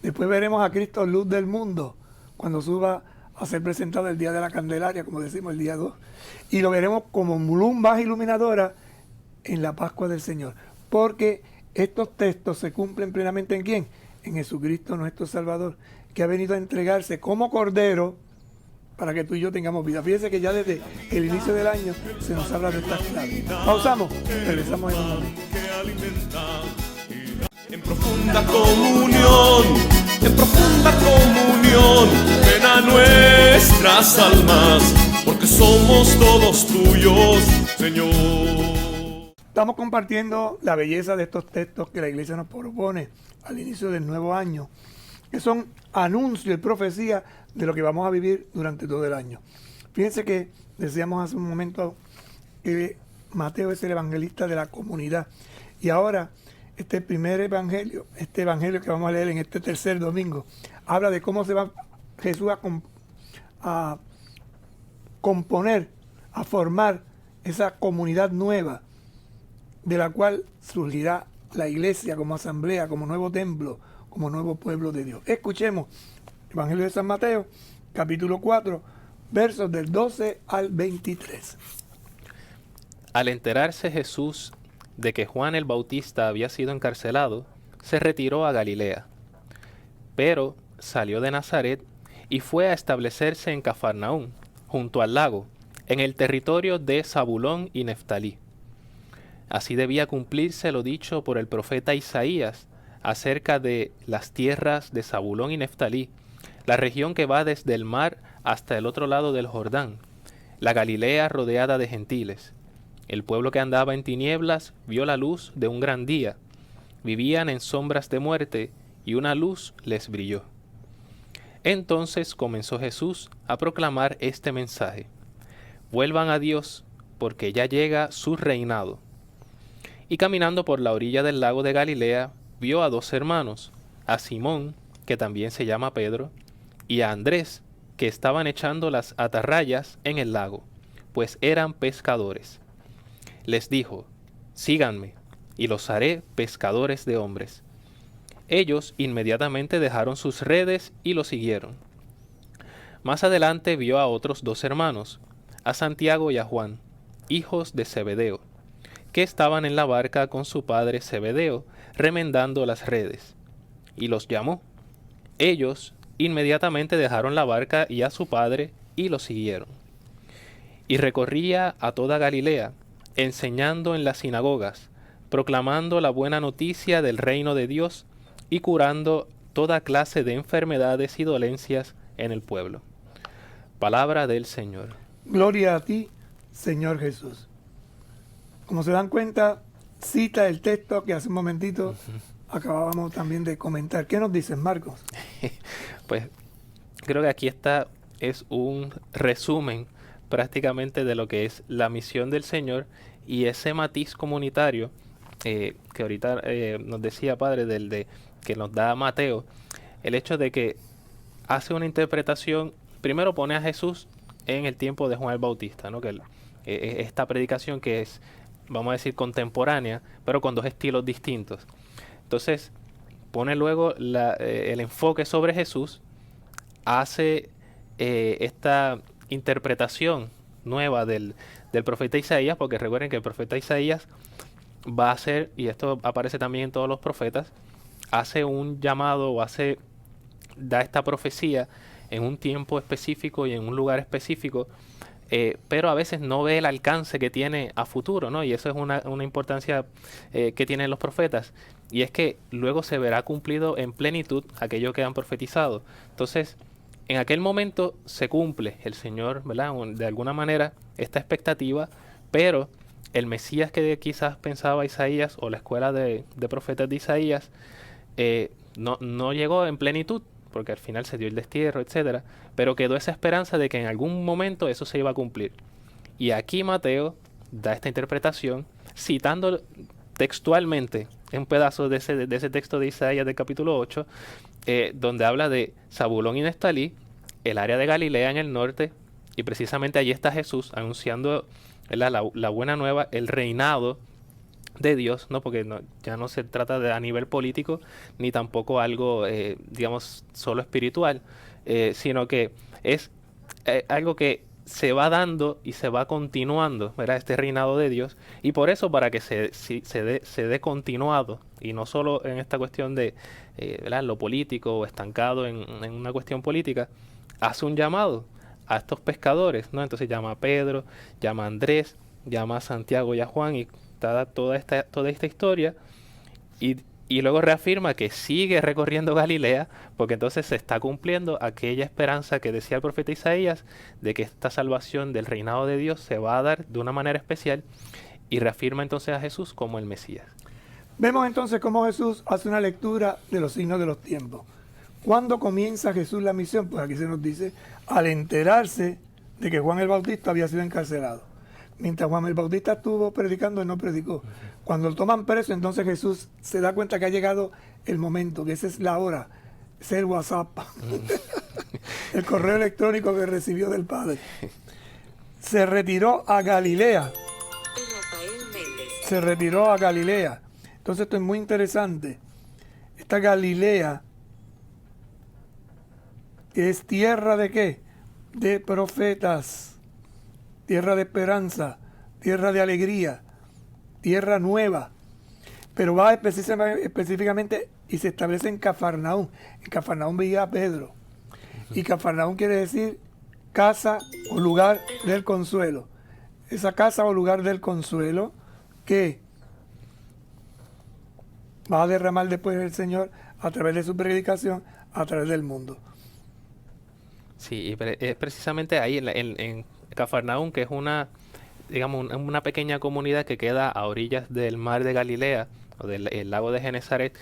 Después veremos a Cristo, luz del mundo, cuando suba a ser presentado el día de la Candelaria, como decimos, el día 2. Y lo veremos como luz más iluminadora en la Pascua del Señor. Porque estos textos se cumplen plenamente ¿en quién? En Jesucristo nuestro Salvador, que ha venido a entregarse como Cordero para que tú y yo tengamos vida. Fíjense que ya desde el inicio del año se nos habla de estas claves. Pausamos, regresamos en un momento. En profunda comunión, ven a nuestras almas, porque somos todos tuyos, Señor. Estamos compartiendo la belleza de estos textos que la iglesia nos propone al inicio del nuevo año, que son anuncios y profecías de lo que vamos a vivir durante todo el año. Fíjense que decíamos hace un momento que Mateo es el evangelista de la comunidad, y ahora este primer evangelio, este evangelio que vamos a leer en este tercer domingo, habla de cómo se va Jesús a componer, a formar esa comunidad nueva, de la cual surgirá la iglesia como asamblea, como nuevo templo, como nuevo pueblo de Dios. Escuchemos Evangelio de San Mateo, capítulo 4, versos del 12 al 23. Al enterarse Jesús de que Juan el Bautista había sido encarcelado, se retiró a Galilea. Pero salió de Nazaret y fue a establecerse en Cafarnaún, junto al lago, en el territorio de Zabulón y Neftalí. Así debía cumplirse lo dicho por el profeta Isaías acerca de las tierras de Zabulón y Neftalí, la región que va desde el mar hasta el otro lado del Jordán, la Galilea rodeada de gentiles. El pueblo que andaba en tinieblas vio la luz de un gran día. Vivían en sombras de muerte, y una luz les brilló. Entonces comenzó Jesús a proclamar este mensaje: vuelvan a Dios, porque ya llega su reinado. Y caminando por la orilla del lago de Galilea, vio a dos hermanos, a Simón, que también se llama Pedro, y a Andrés, que estaban echando las atarrayas en el lago, pues eran pescadores. Les dijo: síganme, y los haré pescadores de hombres. Ellos inmediatamente dejaron sus redes y lo siguieron. Más adelante vio a otros dos hermanos, a Santiago y a Juan, hijos de Zebedeo, que estaban en la barca con su padre Zebedeo, remendando las redes, y los llamó. Ellos inmediatamente dejaron la barca y a su padre, y lo siguieron. Y recorría a toda Galilea, enseñando en las sinagogas, proclamando la buena noticia del reino de Dios, y curando toda clase de enfermedades y dolencias en el pueblo. Palabra del Señor. Gloria a ti, Señor Jesús. Como se dan cuenta, cita el texto que hace un momentito acabábamos también de comentar. ¿Qué nos dices, Marcos? Pues creo que aquí es un resumen prácticamente de lo que es la misión del Señor y ese matiz comunitario que ahorita nos decía, Padre, que nos da Mateo, el hecho de que hace una interpretación, primero pone a Jesús en el tiempo de Juan el Bautista, ¿no? Que esta predicación que es, vamos a decir, contemporánea, pero con dos estilos distintos. Entonces, pone luego el enfoque sobre Jesús, hace esta interpretación nueva del profeta Isaías, porque recuerden que el profeta Isaías va a hacer, y esto aparece también en todos los profetas, hace un llamado o da esta profecía en un tiempo específico y en un lugar específico, pero a veces no ve el alcance que tiene a futuro, ¿no? Y eso es una importancia que tienen los profetas, y es que luego se verá cumplido en plenitud aquello que han profetizado. Entonces, en aquel momento se cumple el Señor, ¿verdad? De alguna manera, esta expectativa, pero el Mesías que quizás pensaba Isaías, o la escuela de profetas de Isaías, no llegó en plenitud, porque al final se dio el destierro, etcétera, pero quedó esa esperanza de que en algún momento eso se iba a cumplir. Y aquí Mateo da esta interpretación, citando textualmente un pedazo de ese texto de Isaías del capítulo 8, donde habla de Zabulón y Neftalí, el área de Galilea en el norte, y precisamente allí está Jesús anunciando la buena nueva, el reinado de Dios, ¿no? Porque ya no se trata a nivel político, ni tampoco algo, digamos, solo espiritual, sino que es algo que se va dando y se va continuando, ¿verdad? Este reinado de Dios, y por eso, para que se dé continuado, y no solo en esta cuestión de ¿verdad? Lo político o estancado en una cuestión política, hace un llamado a estos pescadores, ¿no? Entonces llama a Pedro, llama a Andrés, llama a Santiago y a Juan, y da toda esta historia, y luego reafirma que sigue recorriendo Galilea, porque entonces se está cumpliendo aquella esperanza que decía el profeta Isaías, de que esta salvación del reinado de Dios se va a dar de una manera especial, y reafirma entonces a Jesús como el Mesías. Vemos entonces cómo Jesús hace una lectura de los signos de los tiempos. ¿Cuándo comienza Jesús la misión? Pues aquí se nos dice, al enterarse de que Juan el Bautista había sido encarcelado. Mientras Juan el Bautista estuvo predicando, él no predicó. Cuando lo toman preso, entonces Jesús se da cuenta que ha llegado el momento, que esa es la hora, ese es el WhatsApp, el correo electrónico que recibió del Padre. Se retiró a Galilea. Se retiró a Galilea. Entonces esto es muy interesante. Esta Galilea, que es tierra de ¿qué? De profetas. Tierra de esperanza, tierra de alegría, tierra nueva, pero va específicamente y se establece en Cafarnaúm. En Cafarnaúm veía a Pedro, y Cafarnaúm quiere decir casa o lugar del consuelo. Esa casa o lugar del consuelo que va a derramar después el Señor a través de su predicación, a través del mundo. Sí, y es precisamente ahí en Cafarnaúm, que es una pequeña comunidad que queda a orillas del mar de Galilea, o del lago de Genesaret,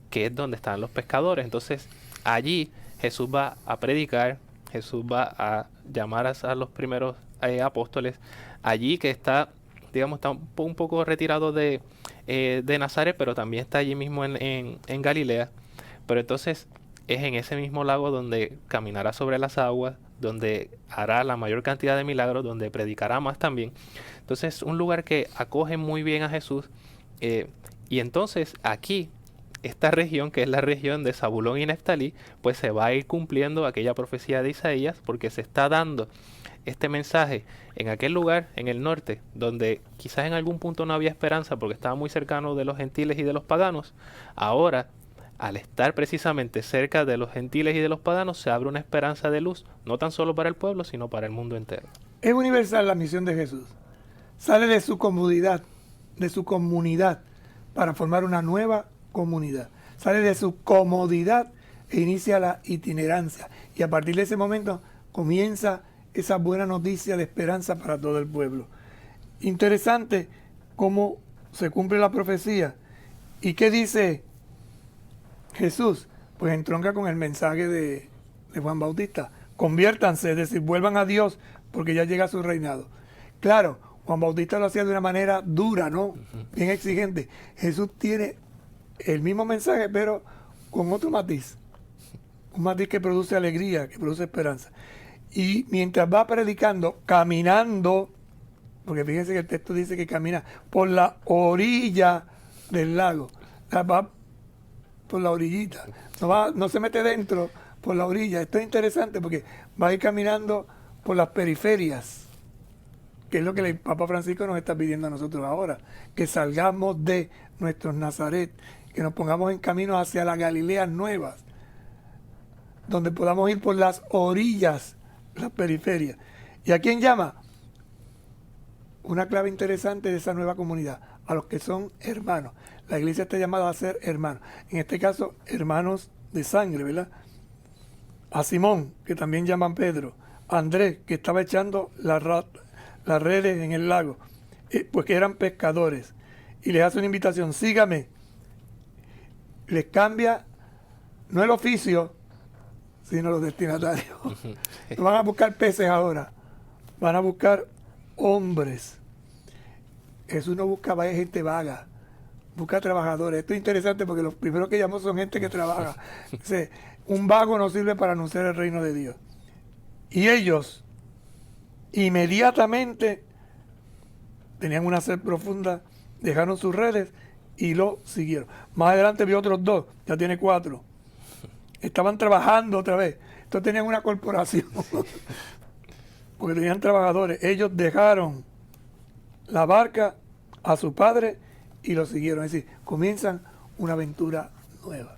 que es donde están los pescadores. Entonces, allí Jesús va a predicar, Jesús va a llamar a los primeros apóstoles, allí que está un poco retirado de Nazaret, pero también está allí mismo en Galilea. Pero entonces es en ese mismo lago donde caminará sobre las aguas, donde hará la mayor cantidad de milagros, donde predicará más también. Entonces, un lugar que acoge muy bien a Jesús. Y entonces aquí, esta región, que es la región de Zabulón y Neftalí, pues se va a ir cumpliendo aquella profecía de Isaías, porque se está dando este mensaje en aquel lugar, en el norte, donde quizás en algún punto no había esperanza, porque estaba muy cercano de los gentiles y de los paganos. Ahora, al estar precisamente cerca de los gentiles y de los paganos, se abre una esperanza de luz, no tan solo para el pueblo, sino para el mundo entero. Es universal la misión de Jesús. Sale de su comodidad, de su comunidad, para formar una nueva comunidad. Sale de su comodidad e inicia la itinerancia. Y a partir de ese momento comienza esa buena noticia de esperanza para todo el pueblo. Interesante cómo se cumple la profecía. ¿Y qué dice Jesús? Pues entronca con el mensaje de Juan Bautista. Conviértanse, es decir, vuelvan a Dios porque ya llega su reinado. Claro, Juan Bautista lo hacía de una manera dura, ¿no? Bien exigente. Jesús tiene el mismo mensaje, pero con otro matiz. Un matiz que produce alegría, que produce esperanza. Y mientras va predicando, caminando, porque fíjense que el texto dice que camina por la orilla del lago. O sea, va por la orillita. No se mete dentro, por la orilla. Esto es interesante porque va a ir caminando por las periferias, que es lo que el Papa Francisco nos está pidiendo a nosotros ahora, que salgamos de nuestros Nazaret, que nos pongamos en camino hacia las Galileas nuevas, donde podamos ir por las orillas, las periferias. ¿Y a quién llama? Una clave interesante de esa nueva comunidad, a los que son hermanos. La iglesia está llamada a ser hermanos, en este caso hermanos de sangre, ¿verdad? A Simón, que también llaman Pedro, a Andrés, que estaba echando las redes en el lago, pues que eran pescadores, y les hace una invitación: sígame. Les cambia no el oficio, sino los destinatarios. No van a buscar peces ahora, van a buscar hombres. Jesús no busca gente vaga, busca trabajadores. Esto es interesante porque los primeros que llamó son gente que trabaja. Un vago no sirve para anunciar el reino de Dios. Y ellos inmediatamente tenían una sed profunda, dejaron sus redes y lo siguieron. Más adelante vio otros 2, ya tiene 4. Estaban trabajando otra vez. Entonces tenían una corporación, porque tenían trabajadores. Ellos dejaron la barca a su padre y lo siguieron. Es decir, comienzan una aventura nueva.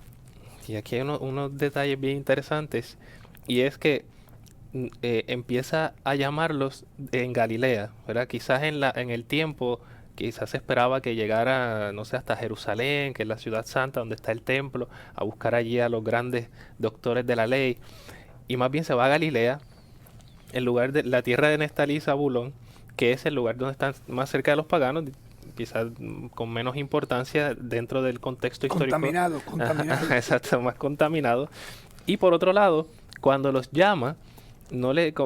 Y aquí hay unos detalles bien interesantes, y es que empieza a llamarlos en Galilea, ¿verdad? Quizás en el tiempo, quizás se esperaba que llegara, no sé, hasta Jerusalén, que es la ciudad santa, donde está el templo, a buscar allí a los grandes doctores de la ley, y más bien se va a Galilea, el lugar de la tierra de Neftalí y Zabulón, que es el lugar donde están más cerca de los paganos, quizás con menos importancia dentro del contexto histórico. Contaminado. Exacto, más contaminado. Y por otro lado, cuando los llama,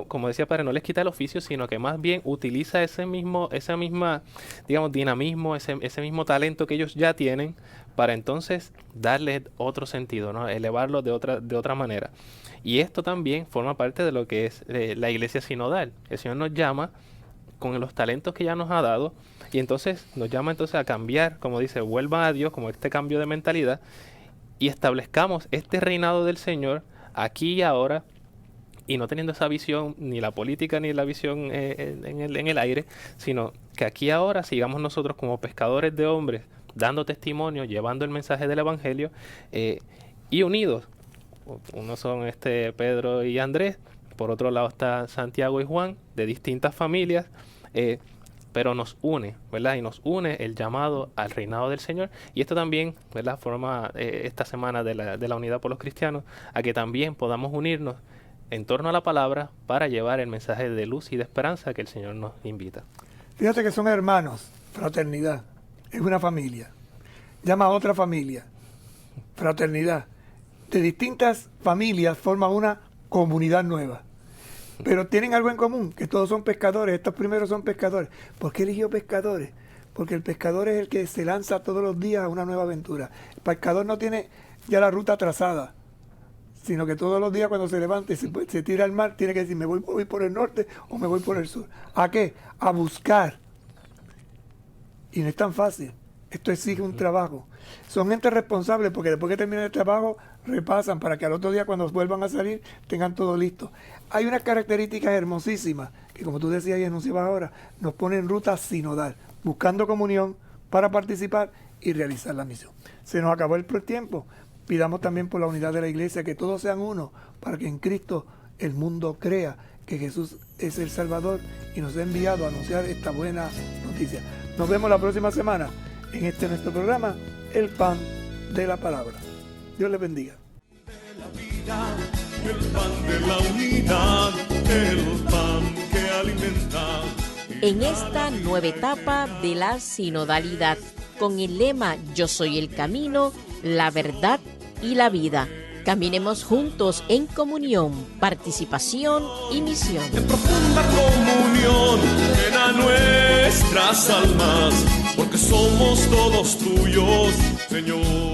como decía padre, no les quita el oficio, sino que más bien utiliza esa misma, digamos, dinamismo, ese mismo talento que ellos ya tienen, para entonces darle otro sentido, ¿no? Elevarlo de otra manera. Y esto también forma parte de lo que es la iglesia sinodal. El Señor nos llama con los talentos que ya nos ha dado, y entonces nos llama a cambiar, como dice, vuelvan a Dios, como este cambio de mentalidad, y establezcamos este reinado del Señor aquí y ahora, y no teniendo esa visión, ni la política ni la visión en el aire, sino que aquí ahora sigamos nosotros como pescadores de hombres, dando testimonio, llevando el mensaje del Evangelio, y unidos. Uno son Pedro y Andrés, por otro lado está Santiago y Juan, de distintas familias, pero nos une, ¿verdad? Y nos une el llamado al reinado del Señor. Y esto también, ¿verdad?, forma esta semana de la unidad por los cristianos, a que también podamos unirnos en torno a la palabra para llevar el mensaje de luz y de esperanza que el Señor nos invita. Fíjate que son hermanos, fraternidad, es una familia. Llama a otra familia, fraternidad. De distintas familias forman una comunidad nueva. Pero tienen algo en común, que todos son pescadores. Estos primeros son pescadores. ¿Por qué eligió pescadores? Porque el pescador es el que se lanza todos los días a una nueva aventura. El pescador no tiene ya la ruta trazada, sino que todos los días cuando se levanta y se tira al mar, tiene que decir, me voy por el norte o me voy por el sur. ¿A qué? A buscar. Y no es tan fácil. Esto exige un trabajo. Son gente responsable porque después que terminan el trabajo, repasan para que al otro día cuando vuelvan a salir tengan todo listo. Hay unas características hermosísimas que, como tú decías y anunciabas ahora, nos ponen en ruta sinodal, buscando comunión para participar y realizar la misión. Se nos acabó el tiempo. Pidamos también por la unidad de la iglesia, que todos sean uno, para que en Cristo el mundo crea que Jesús es el Salvador y nos ha enviado a anunciar esta buena noticia. Nos vemos la próxima semana en nuestro programa, El Pan de la Palabra. Dios les bendiga. El pan de la unidad, el pan que alimenta. En esta nueva etapa de la sinodalidad, con el lema Yo soy el camino, la verdad y la vida. Caminemos juntos en comunión, participación y misión. En profunda comunión llena nuestras almas, porque somos todos tuyos, Señor.